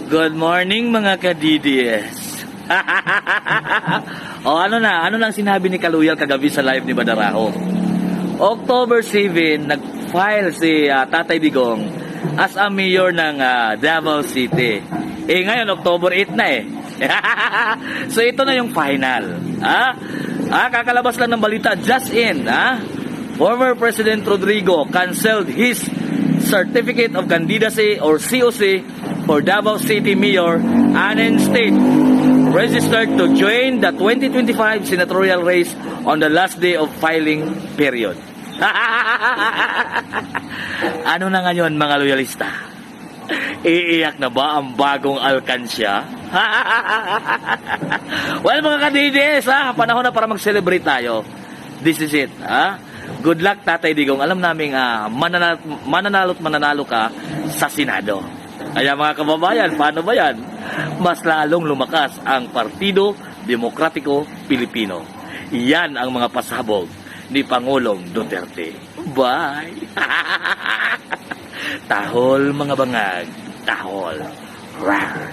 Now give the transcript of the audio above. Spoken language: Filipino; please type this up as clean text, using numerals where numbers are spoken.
Good morning mga ka-DDS. Ano nang sinabi ni Kaluyal kagabi sa live ni Badaraho? October 7, nag-file si Tatay Digong as a mayor ng Davao City. Ngayon, October 8 na So ito na yung final. Kakalabas lang ng balita just in. Former President Rodrigo canceled his Certificate of Candidacy or COC for Davao City Mayor and instead registered to join the 2025 senatorial race on the last day of filing period. Ano na ngayon mga loyalista? Iiyak na ba ang bagong alkansya? Well mga ka-DDS, panahon na para mag-celebrate tayo. This is it. Good luck Tatay Digong. Alam namin mananalo't mananalo ka sa Senado. Kaya mga kababayan, paano ba yan? Mas lalong lumakas ang Partido Demokratiko Pilipino. Yan ang mga pasabog ni Pangulong Duterte. Bye! Tahol mga bangag. Tahol. Rar.